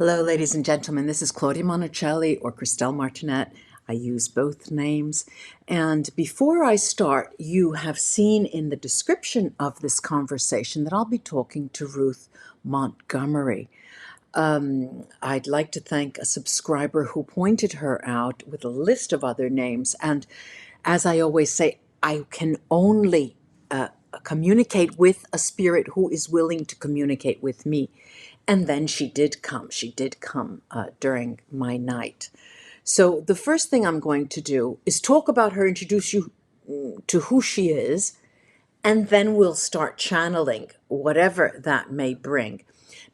Hello, ladies and gentlemen. This is Claudia Monacelli or Christelle Martinet. I use both names. And before I start, you have seen in the description of this conversation that I'll be talking to Ruth Montgomery. I'd like to thank a subscriber who pointed her out with a list of other names. And as I always say, I can only communicate with a spirit who is willing to communicate with me. And then she did come. She did come during my night. So the first thing I'm going to do is talk about her, introduce you to who she is, and then we'll start channeling whatever that may bring.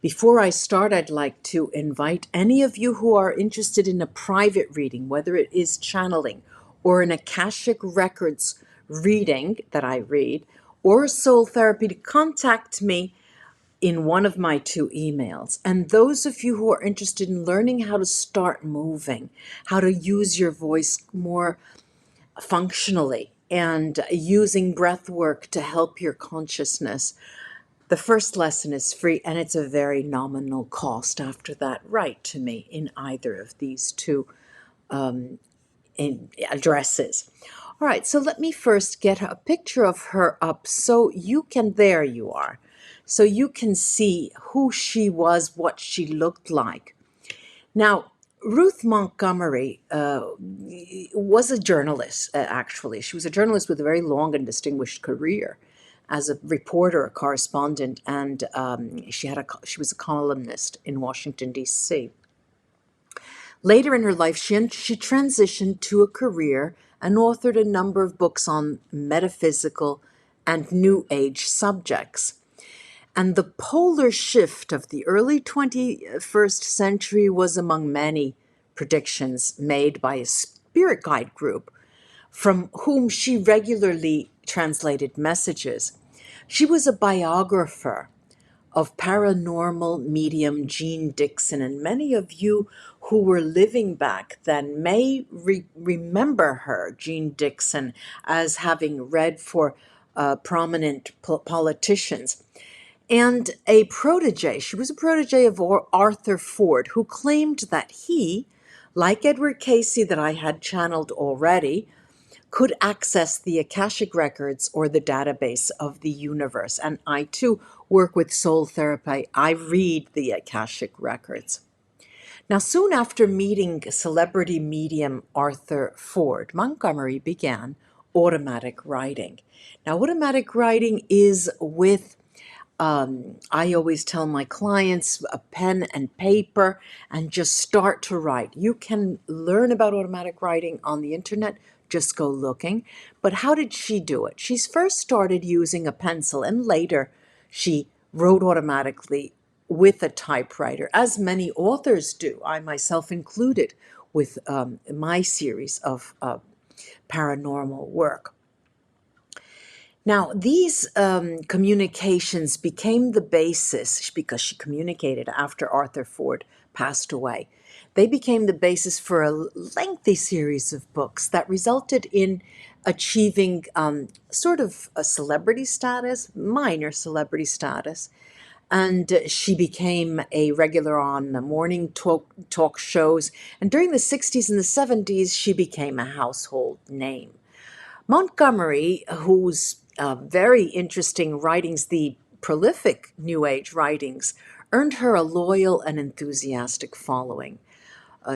Before I start, I'd like to invite any of you who are interested in a private reading, whether it is channeling or an Akashic Records reading that I read, or soul therapy, to contact me in one of my two emails. And those of you who are interested in learning how to start moving, how to use your voice more functionally, and using breath work to help your consciousness, the first lesson is free, and it's a very nominal cost after that. Write to me in either of these two addresses. All right, so let me first get a picture of her up so you can, there you are, so you can see who she was, what she looked like. Now, Ruth Montgomery was a journalist, actually. She was a journalist with a very long and distinguished career as a reporter, a correspondent, and she was a columnist in Washington, D.C. Later in her life, she transitioned to a career and authored a number of books on metaphysical and New Age subjects. And the polar shift of the early 21st century was among many predictions made by a spirit guide group from whom she regularly translated messages. She was a biographer of paranormal medium Jeane Dixon, and many of you who were living back then may remember her, Jeane Dixon, as having read for prominent politicians. And a protégée, she was a protégée of Arthur Ford, who claimed that he, like Edgar Cayce that I had channeled already, could access the Akashic Records or the database of the universe. And I too work with soul therapy. I read the Akashic Records. Now, soon after meeting celebrity medium Arthur Ford, Montgomery began automatic writing. Now, automatic writing is with I always tell my clients a pen and paper and just start to write. You can learn about automatic writing on the internet, just go looking. But how did she do it? She's first started using a pencil, and later she wrote automatically with a typewriter, as many authors do, I myself included, with my series of paranormal work. Now, these communications became the basis, because she communicated after Arthur Ford passed away. They became the basis for a lengthy series of books that resulted in achieving sort of a celebrity status, minor celebrity status. And she became a regular on the morning talk shows. And during the 60s and the 70s, she became a household name. Montgomery, whose very interesting writings, the prolific New Age writings, earned her a loyal and enthusiastic following.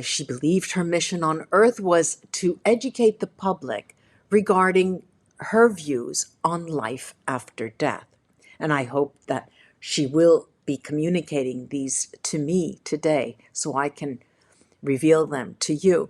She believed her mission on Earth was to educate the public regarding her views on life after death. And I hope that she will be communicating these to me today so I can reveal them to you.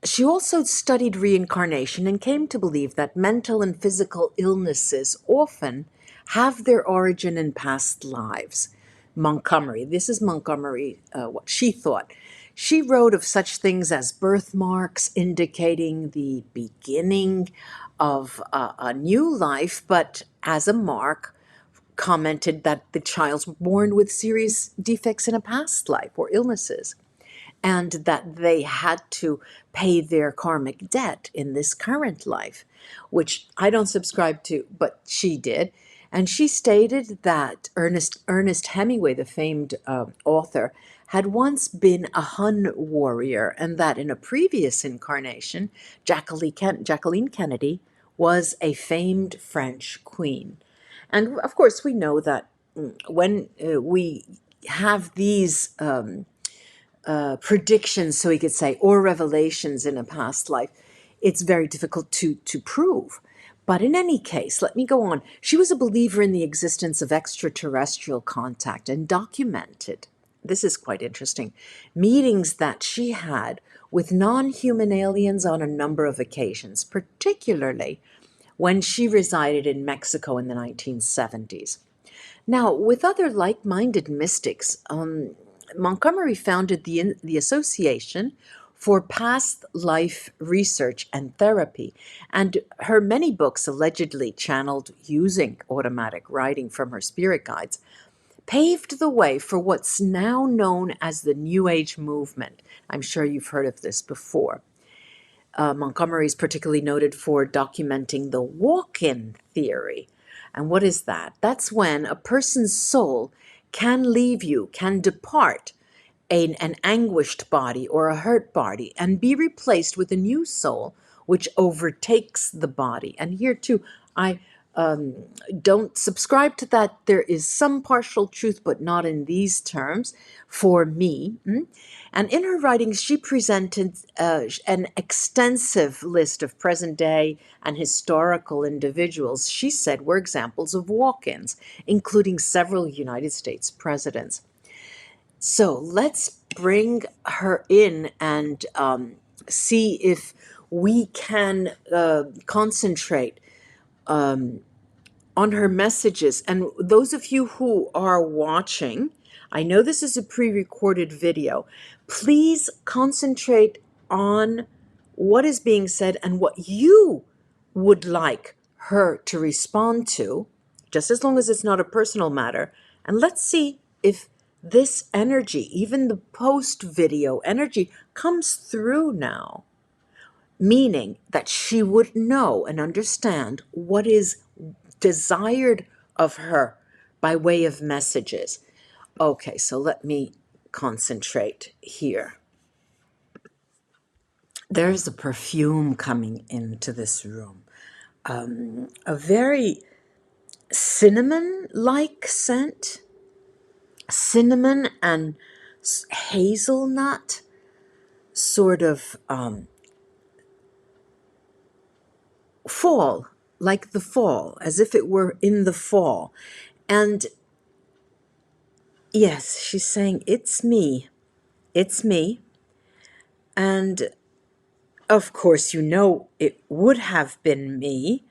She also studied reincarnation and came to believe that mental and physical illnesses often have their origin in past lives. Montgomery, this is Montgomery, what she thought. She wrote of such things as birthmarks indicating the beginning of a new life, but as a mark, commented that the child's born with serious defects in a past life or illnesses, and that they had to pay their karmic debt in this current life, which I don't subscribe to, but she did. And she stated that Ernest Hemingway, the famed author, had once been a Hun warrior, and that in a previous incarnation, Jacqueline Kennedy was a famed French queen. And of course, we know that when we have these predictions, so we could say, or revelations in a past life, it's very difficult to prove. But in any case, let me go on. She was a believer in the existence of extraterrestrial contact and documented, this is quite interesting, meetings that she had with non-human aliens on a number of occasions, particularly when she resided in Mexico in the 1970s. Now, with other like-minded mystics, Montgomery founded the Association for Past Life Research and Therapy, and her many books allegedly channeled using automatic writing from her spirit guides paved the way for what's now known as the New Age movement. I'm sure you've heard of this before. Montgomery is particularly noted for documenting the walk-in theory. And what is that? That's when a person's soul can leave you, can depart an anguished body or a hurt body and be replaced with a new soul which overtakes the body. And here too, I don't subscribe to that. There is some partial truth, but not in these terms for me. And in her writings, she presented an extensive list of present day and historical individuals she said were examples of walk-ins, including several United States presidents. So let's bring her in and see if we can concentrate on her messages. And those of you who are watching, I know this is a pre-recorded video. Please concentrate on what is being said and what you would like her to respond to, just as long as it's not a personal matter. And let's see if this energy, even the post-video energy, comes through now, meaning that she would know and understand what is desired of her by way of messages. Okay, so let me concentrate here. There's a perfume coming into this room, a very cinnamon-like scent, cinnamon and hazelnut, sort of fall, like the fall, as if it were in the fall. And yes, she's saying, it's me. It's me. And of course, you know it would have been me.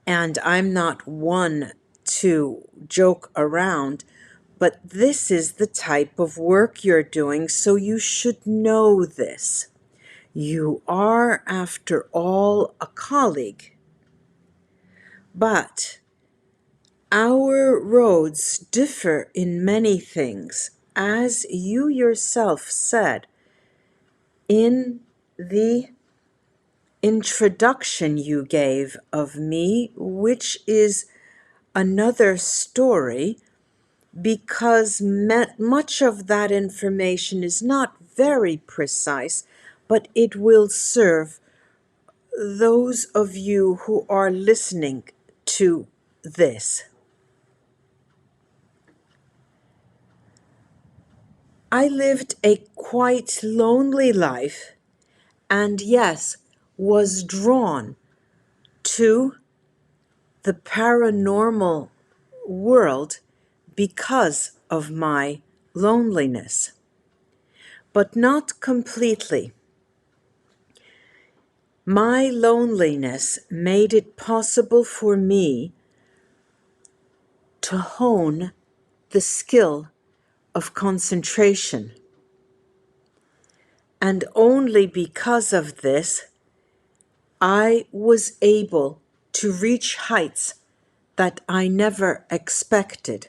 And I'm not one to joke around, but this is the type of work you're doing, so you should know this. You are, after all, a colleague. But our roads differ in many things, as you yourself said in the introduction you gave of me, which is another story, because much of that information is not very precise, but it will serve those of you who are listening to this. I lived a quite lonely life, and yes, was drawn to the paranormal world because of my loneliness, but not completely. My loneliness made it possible for me to hone the skill of concentration. And only because of this, I was able to reach heights that I never expected.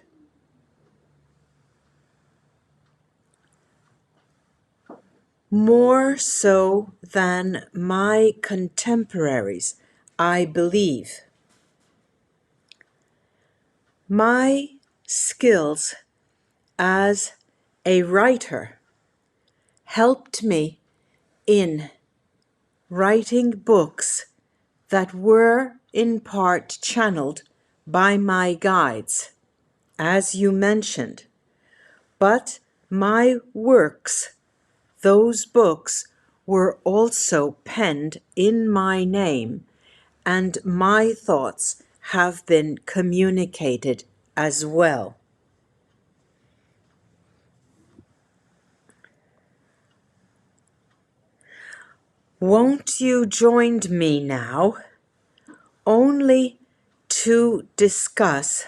More so than my contemporaries, I believe. My skills as a writer helped me in writing books that were in part channeled by my guides, as you mentioned. But my works, those books, were also penned in my name, and my thoughts have been communicated as well. Won't you join me now only to discuss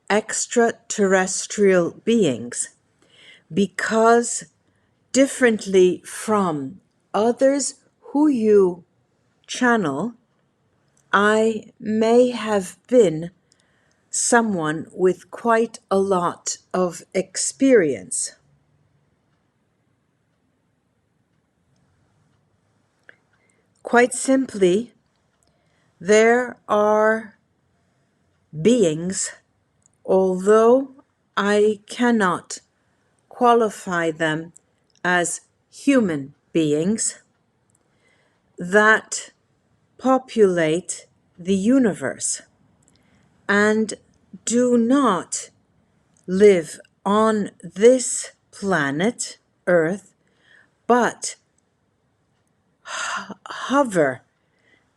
extraterrestrial beings, because differently from others who you channel, I may have been someone with quite a lot of experience. Quite simply, there are beings, although I cannot qualify them as human beings, that populate the universe and do not live on this planet, Earth, but hover.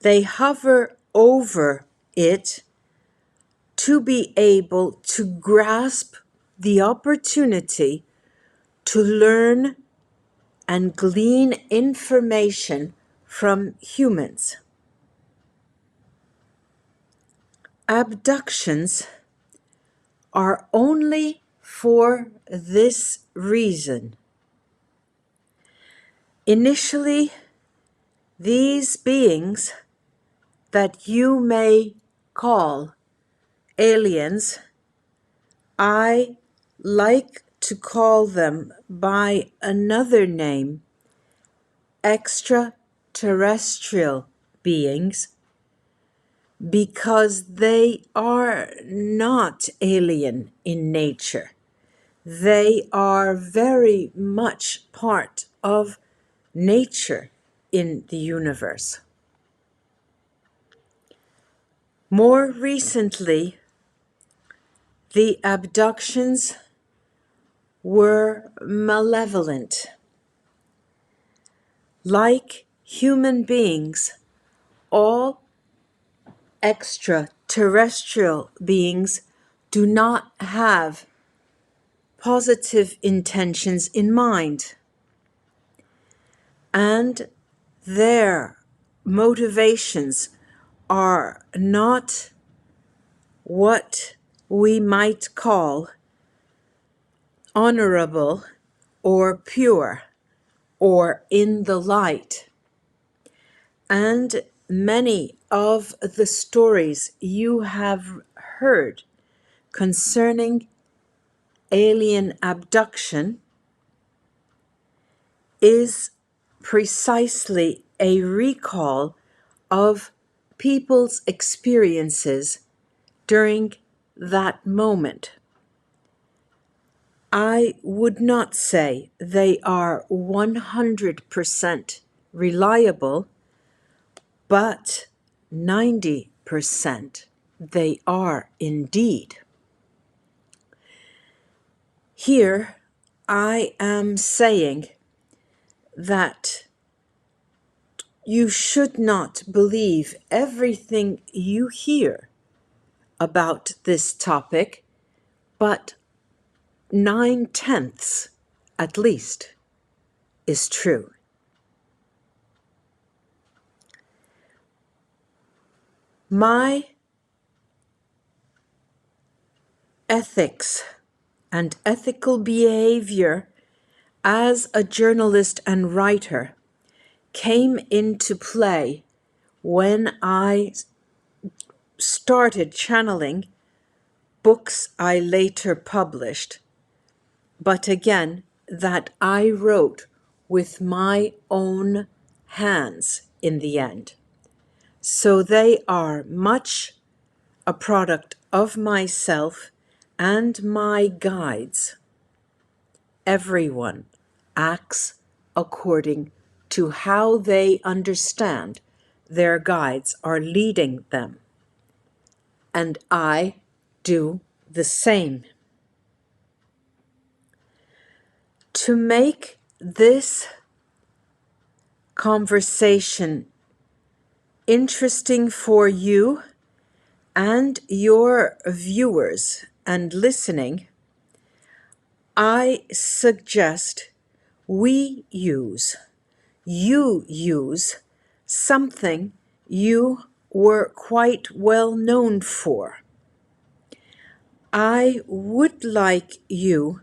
They hover over it to be able to grasp the opportunity to learn and glean information from humans. Abductions are only for this reason. Initially, these beings that you may call aliens, I like to call them by another name, extraterrestrial beings, because they are not alien in nature. They are very much part of nature in the universe. More recently, the abductions were malevolent. Like human beings, all extraterrestrial beings do not have positive intentions in mind, and their motivations are not what we might call honorable or pure or in the light. And many of the stories you have heard concerning alien abduction is precisely a recall of people's experiences during that moment. I would not say they are 100% reliable, but 90% they are indeed. Here I am saying that you should not believe everything you hear about this topic, but 9/10 at least is true. My ethics and ethical behavior as a journalist and writer came into play when I started channeling books I later published, but again, that I wrote with my own hands in the end. So they are much a product of myself and my guides. Everyone acts according to how they understand their guides are leading them, and I do the same. To make this conversation interesting for you and your viewers and listening, I suggest you use something you were quite well known for. I would like you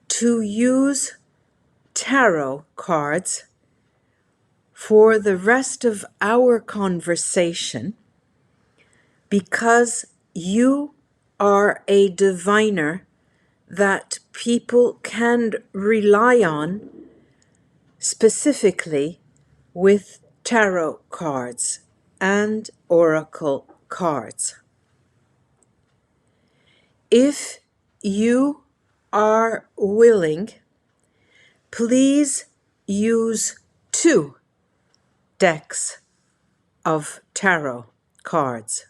to use tarot cards for the rest of our conversation because you are a diviner that people can rely on, specifically with tarot cards and oracle cards. If you are willing, please use 2 decks of tarot cards.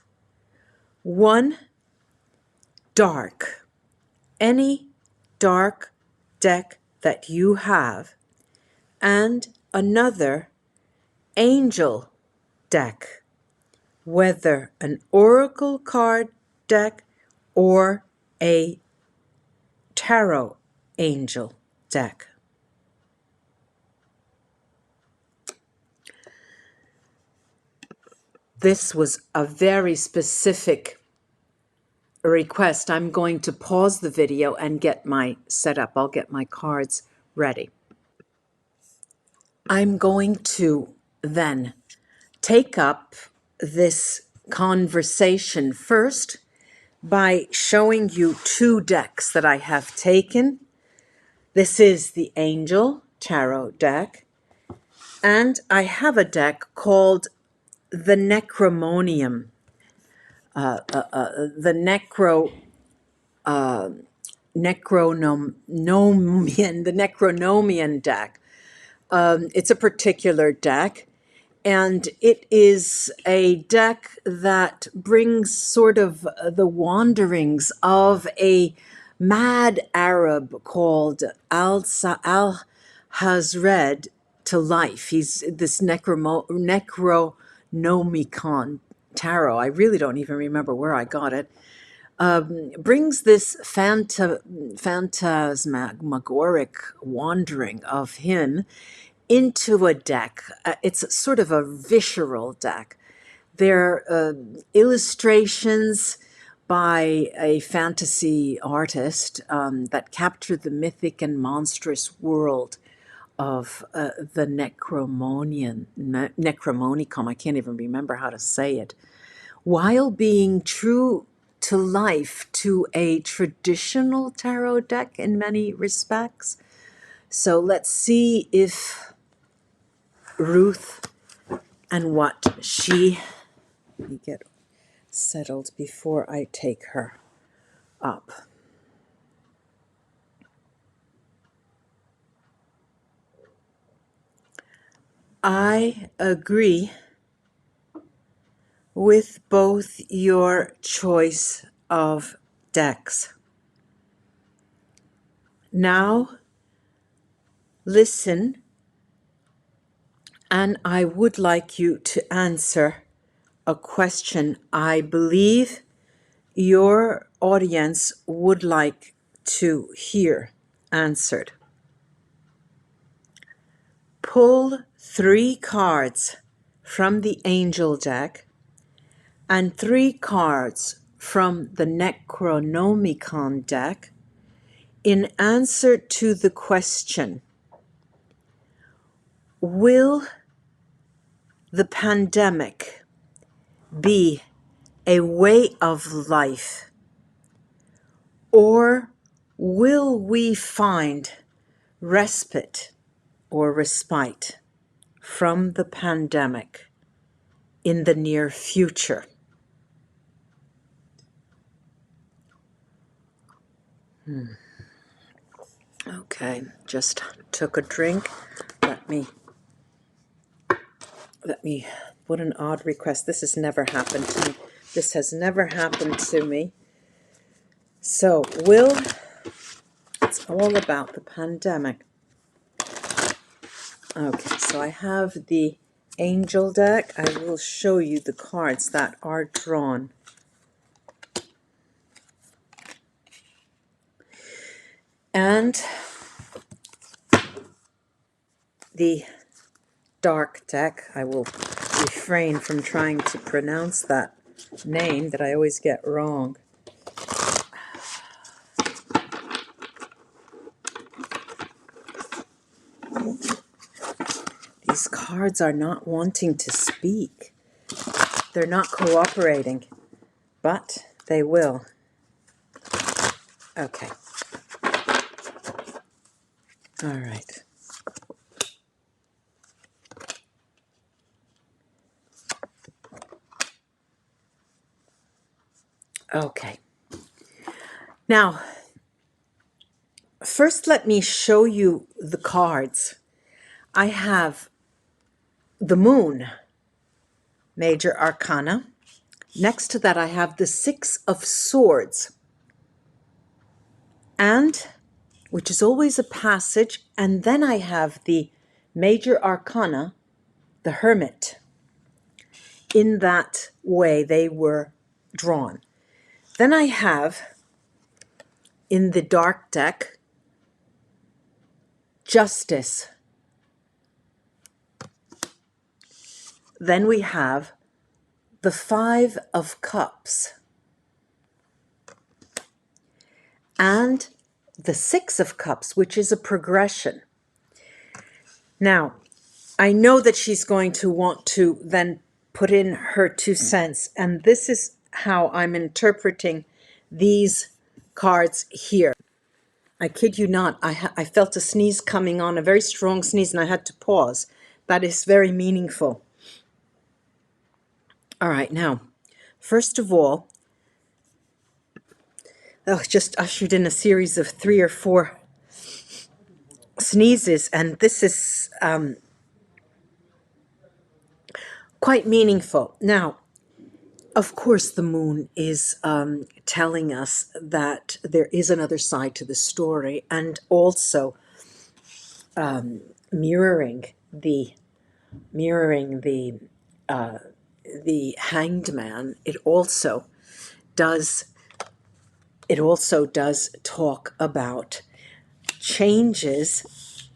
One dark, any dark deck that you have, and another angel deck, whether an oracle card deck or a tarot angel deck. This was a very specific request. I'm going to pause the video and get my setup. I'll get my cards ready. I'm going to then take up this conversation first by showing you 2 decks that I have taken. This is the Angel Tarot deck, and I have a deck called the Necromonium, the Necronomian deck. It's a particular deck, and it is a deck that brings sort of the wanderings of a mad Arab called Al-Hazred to life. He's this Necronomicon tarot. I really don't even remember where I got it. Brings this phantasmagoric wandering of him into a deck. It's sort of a visceral deck. There are illustrations by a fantasy artist that capture the mythic and monstrous world of the Necromonicon. I can't even remember how to say it. While being true to life to a traditional tarot deck in many respects. So let's see if Ruth and what let me get settled before I take her up. I agree with both your choice of decks. Now, listen, and I would like you to answer a question I believe your audience would like to hear answered. Pull 3 cards from the Angel deck and 3 cards from the Necronomicon deck in answer to the question, will the pandemic be a way of life, or will we find respite or respite from the pandemic in the near future? Okay, just took a drink. Let me, what an odd request. This has never happened to me. This has never happened to me. So, it's all about the pandemic. Okay, so I have the angel deck. I will show you the cards that are drawn. And the dark deck. I will refrain from trying to pronounce that name that I always get wrong. These cards are not wanting to speak. They're not cooperating, but they will. Okay. All right. Okay. Now, first let me show you the cards. I have the Moon, Major Arcana. Next to that, I have the Six of Swords, and which is always a passage, and then I have the Major Arcana, the Hermit. In that way, they were drawn. Then I have, in the dark deck, Justice. Then we have the Five of Cups and the Six of Cups, which is a progression. Now, I know that she's going to want to then put in her 2 cents, and this is how I'm interpreting these cards here. I kid you not, I felt a sneeze coming on, a very strong sneeze, and I had to pause. That is very meaningful. All right, now, first of all, just ushered in a series of 3 or 4 sneezes, and this is quite meaningful. Now, of course, the moon is telling us that there is another side to the story, and also mirroring the Hanged Man. It also does talk about changes,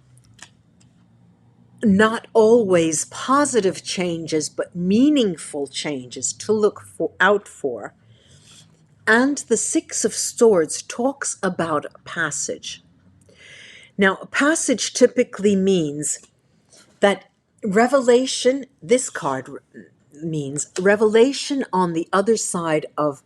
not always positive changes, but meaningful changes to look out for. And the Six of Swords talks about a passage. Now, a passage typically means that revelation, this card means revelation on the other side of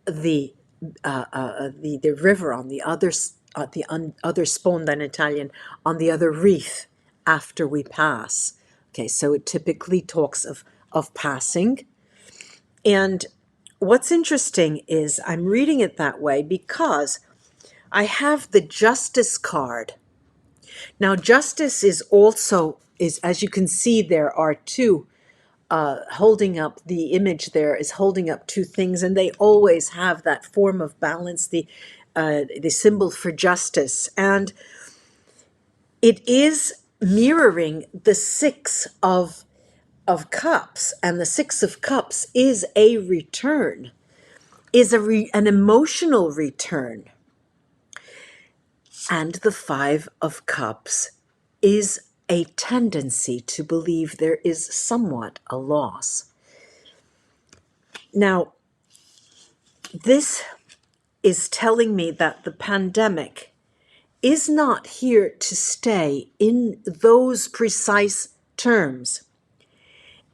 the river, on the other sponda in Italian, on the other reef after we pass. Okay, so it typically talks of passing. And what's interesting is I'm reading it that way because I have the Justice card. Now, Justice is also, as you can see, there are 2 holding up, the image there is holding up 2 things, and they always have that form of balance, the symbol for justice. And it is mirroring the Six of Cups, and the Six of Cups is a return, is an emotional return. And the Five of Cups is a tendency to believe there is somewhat a loss. Now, this is telling me that the pandemic is not here to stay in those precise terms.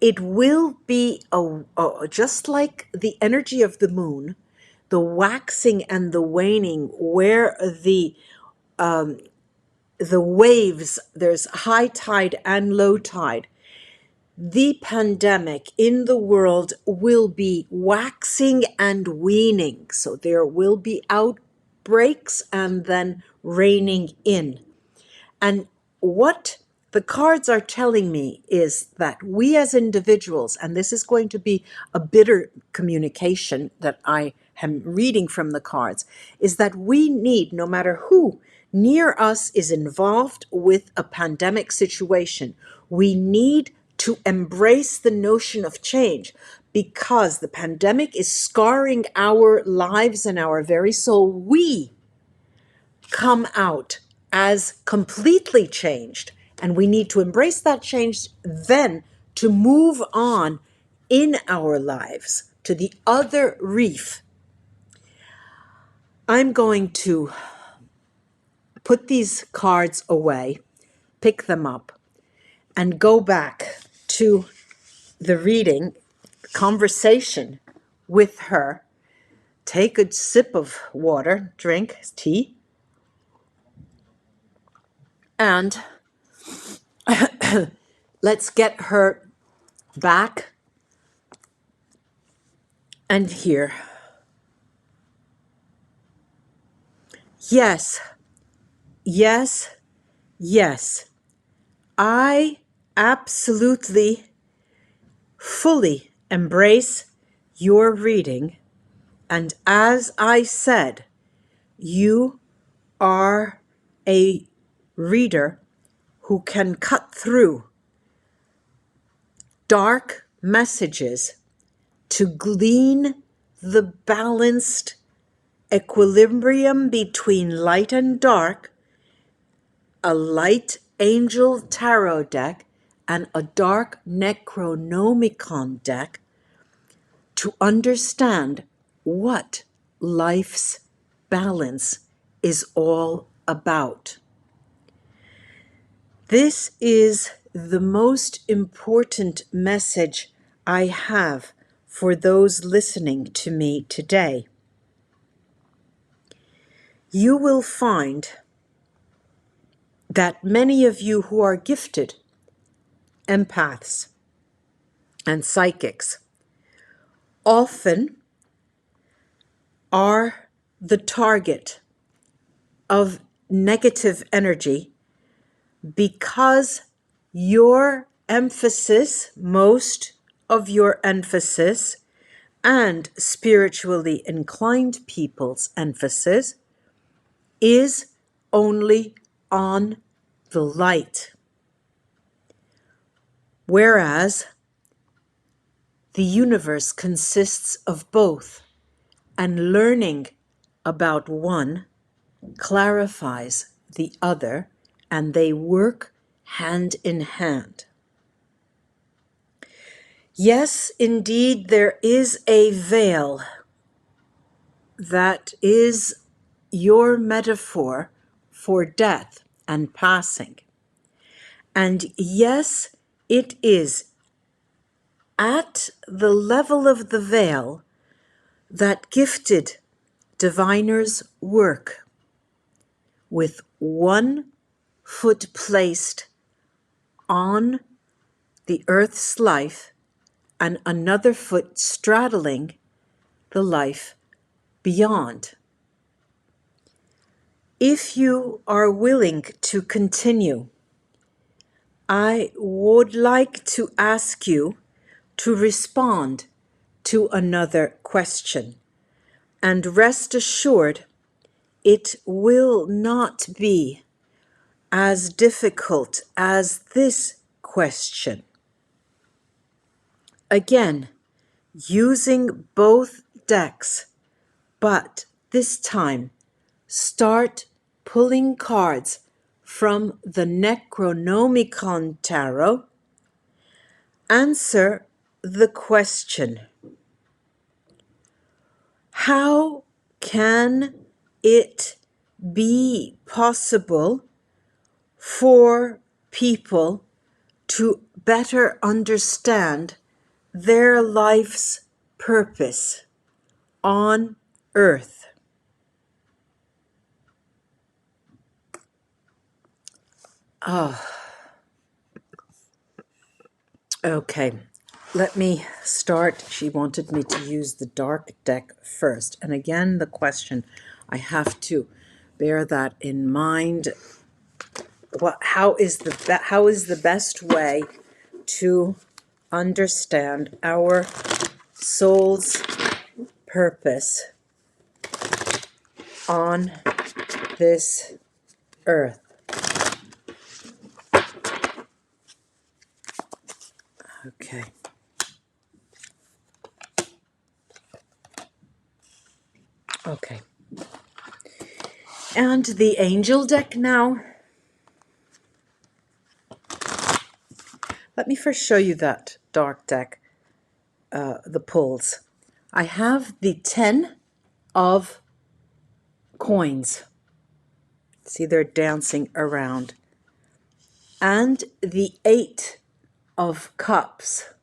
It will be just like the energy of the moon, the waxing and the waning, where the waves, there's high tide and low tide. The pandemic in the world will be waxing and waning. So there will be breaks and then raining in. And what the cards are telling me is that we as individuals, and this is going to be a bitter communication that I am reading from the cards, is that we need, no matter who near us is involved with a pandemic situation, we need to embrace the notion of change, because the pandemic is scarring our lives and our very soul. We come out as completely changed, and we need to embrace that change then to move on in our lives to the other reef. I'm going to put these cards away, pick them up, and go back to the reading conversation with her. Take a sip of water, drink tea, and let's get her back and here. Yes, yes, yes. I absolutely, fully embrace your reading. And as I said, you are a reader who can cut through dark messages to glean the balanced equilibrium between light and dark, a light angel tarot deck, and a dark Necronomicon deck to understand what life's balance is all about. This is the most important message I have for those listening to me today. You will find that many of you who are gifted empaths and psychics often are the target of negative energy because your emphasis, most of your emphasis, and spiritually inclined people's emphasis is only on the light. Whereas the universe consists of both, and learning about one clarifies the other, and they work hand in hand. Yes, indeed, there is a veil that is your metaphor for death and passing. And yes, it is at the level of the veil that gifted diviners work, with one foot placed on the earth's life and another foot straddling the life beyond. If you are willing to continue, I would like to ask you to respond to another question. And rest assured, it will not be as difficult as this question. Again, using both decks, but this time start pulling cards from the Necronomicon Tarot. Answer the question: how can it be possible for people to better understand their life's purpose on earth? Okay, let me start. She wanted me to use the dark deck first. And again, the question, I have to bear that in mind. How is the best way to understand our soul's purpose on this earth? Okay. Okay. And the angel deck now. Let me first show you that dark deck, the pulls. I have the 10 of coins. See, they're dancing around. And the 8 of cups.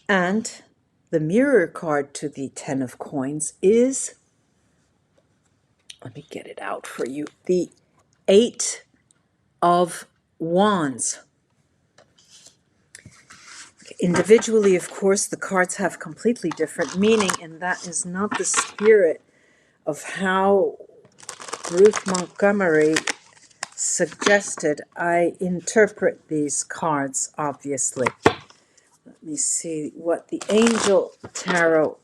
And the mirror card to the 10 of coins is, let me get it out for you, the 8 of wands. Individually, of course, the cards have completely different meaning, and that is not the spirit of how Ruth Montgomery suggested I interpret these cards, obviously. Let me see what the Angel Tarot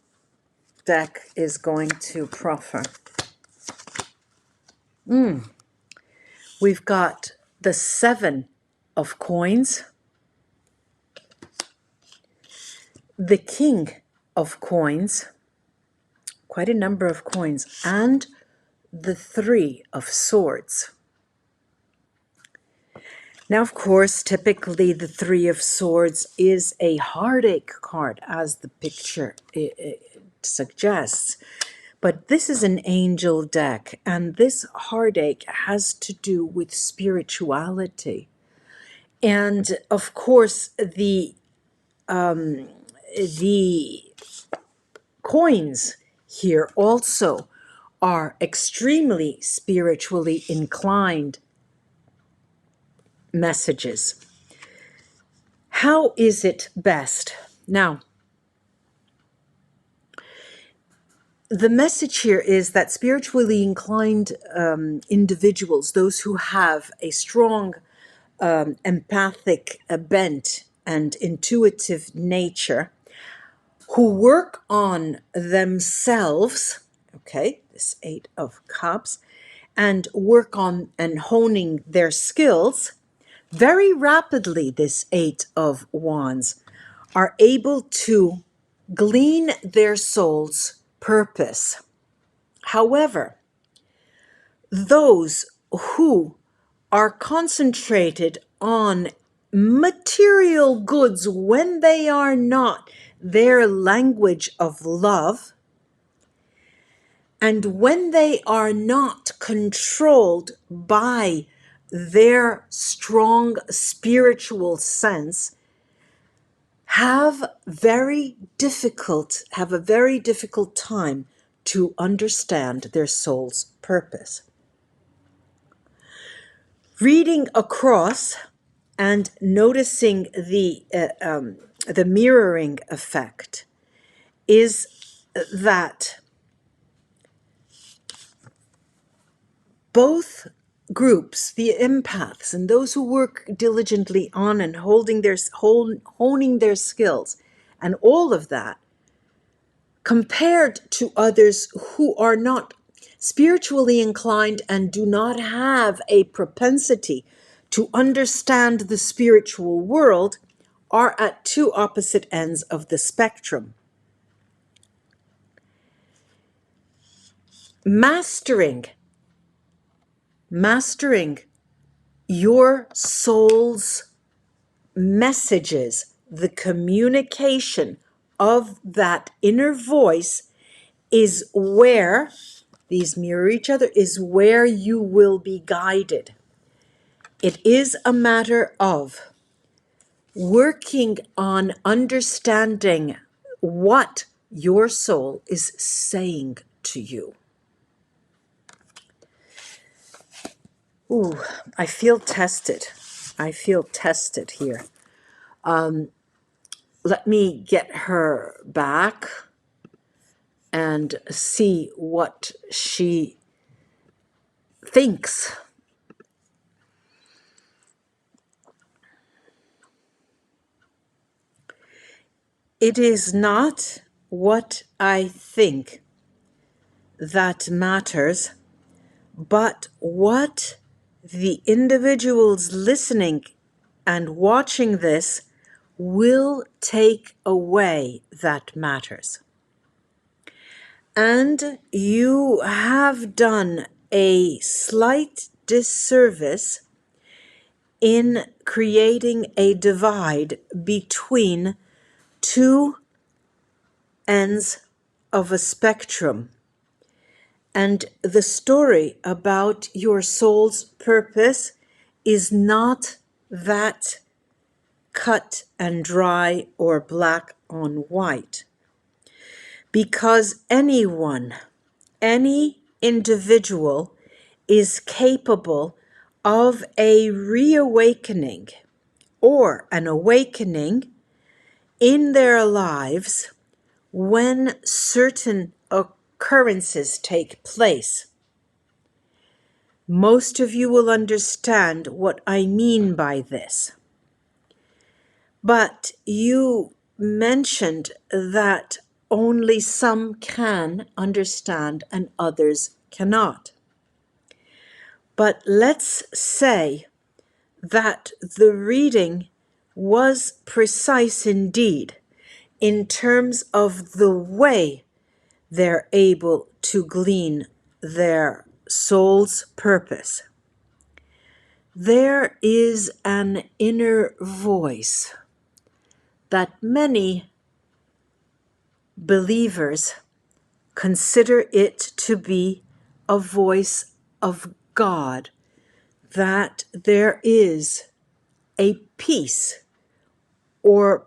deck is going to proffer. We've got the 7 of coins, the King of coins, quite a number of coins, and the 3 of swords. Now, of course, typically the 3 of swords is a heartache card, as the picture suggests. But this is an angel deck, and this heartache has to do with spirituality. And, of course, the coins here also are extremely spiritually inclined messages. How is it best? Now, the message here is that spiritually inclined individuals, those who have a strong empathic bent and intuitive nature, who work on themselves, okay, this 8 of cups, and work on and honing their skills, very rapidly, this 8 of wands, are able to glean their soul's purpose. However, those who are concentrated on material goods when they are not their language of love, and when they are not controlled by their strong spiritual sense, have a very difficult time to understand their soul's purpose. Reading across and noticing the mirroring effect is that both groups, the empaths and those who work diligently on and honing their skills and all of that, compared to others who are not spiritually inclined and do not have a propensity to understand the spiritual world, are at two opposite ends of the spectrum. Mastering your soul's messages, the communication of that inner voice, is where, these mirror each other, is where you will be guided. It is a matter of working on understanding what your soul is saying to you. Ooh, I feel tested. I feel tested here. Let me get her back and see what she thinks. It is not what I think that matters, but what the individuals listening and watching this will take away that matters. And you have done a slight disservice in creating a divide between two ends of a spectrum. And the story about your soul's purpose is not that cut and dry or black on white. Because anyone, any individual is capable of a reawakening or an awakening in their lives when certain occurrences take place. Most of you will understand what I mean by this. But you mentioned that only some can understand and others cannot. But let's say that the reading was precise indeed in terms of the way they're able to glean their soul's purpose. There is an inner voice that many believers consider it to be a voice of God, that there is a peace or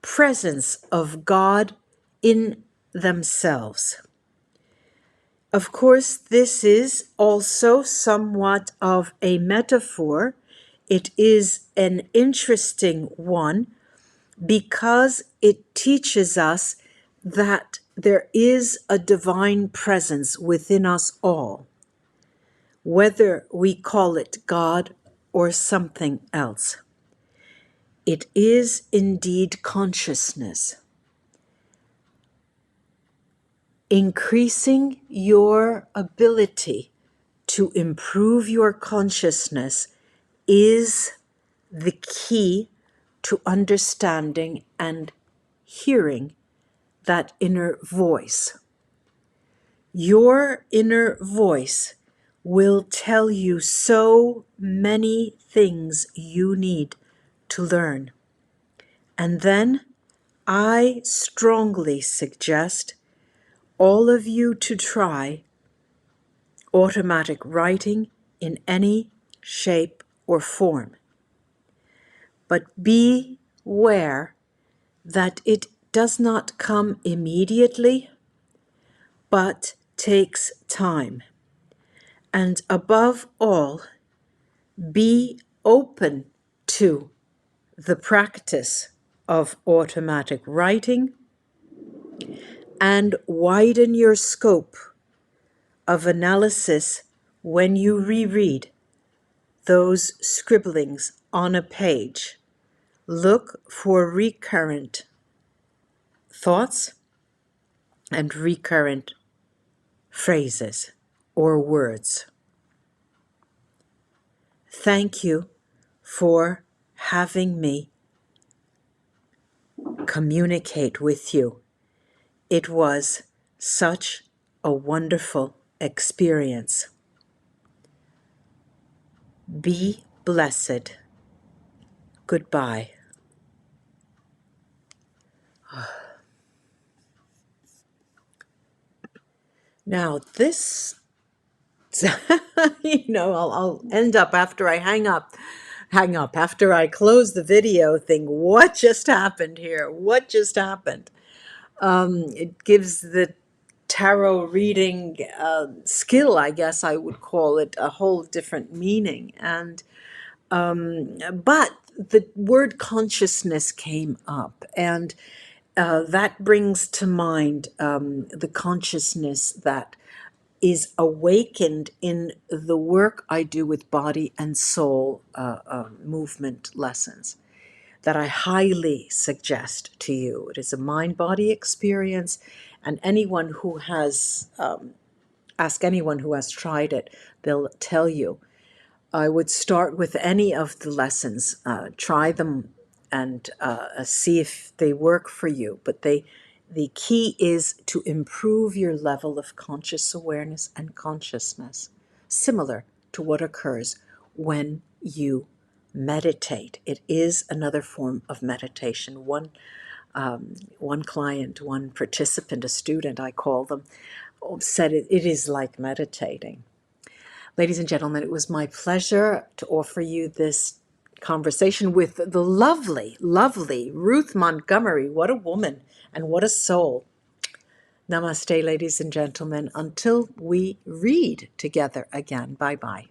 presence of God in themselves. Of course, this is also somewhat of a metaphor. It is an interesting one because it teaches us that there is a divine presence within us all, whether we call it God or something else. It is indeed consciousness. Increasing your ability to improve your consciousness is the key to understanding and hearing that inner voice. Your inner voice will tell you so many things you need to learn. And then I strongly suggest all of you to try automatic writing in any shape or form. But beware that it does not come immediately, but takes time. And above all, be open to the practice of automatic writing and widen your scope of analysis when you reread those scribblings on a page. Look for recurrent thoughts and recurrent phrases or words. Thank you for having me communicate with you. It was such a wonderful experience. Be blessed. Goodbye. Now this, I'll end up after I hang up, after I close the video, think, what just happened here? What just happened? It gives the tarot reading skill, I guess I would call it, a whole different meaning. And but the word consciousness came up, and that brings to mind the consciousness that is awakened in the work I do with body and soul movement lessons that I highly suggest to you. It is a mind-body experience, and anyone who has, ask anyone who has tried it, they'll tell you. I would start with any of the lessons, try them and see if they work for you. But the key is to improve your level of conscious awareness and consciousness, similar to what occurs when you meditate. It is another form of meditation. One client, one participant, a student, I call them, said it is like meditating. Ladies and gentlemen, it was my pleasure to offer you this conversation with the lovely, lovely Ruth Montgomery. What a woman and what a soul. Namaste, ladies and gentlemen. Until we read together again. Bye-bye.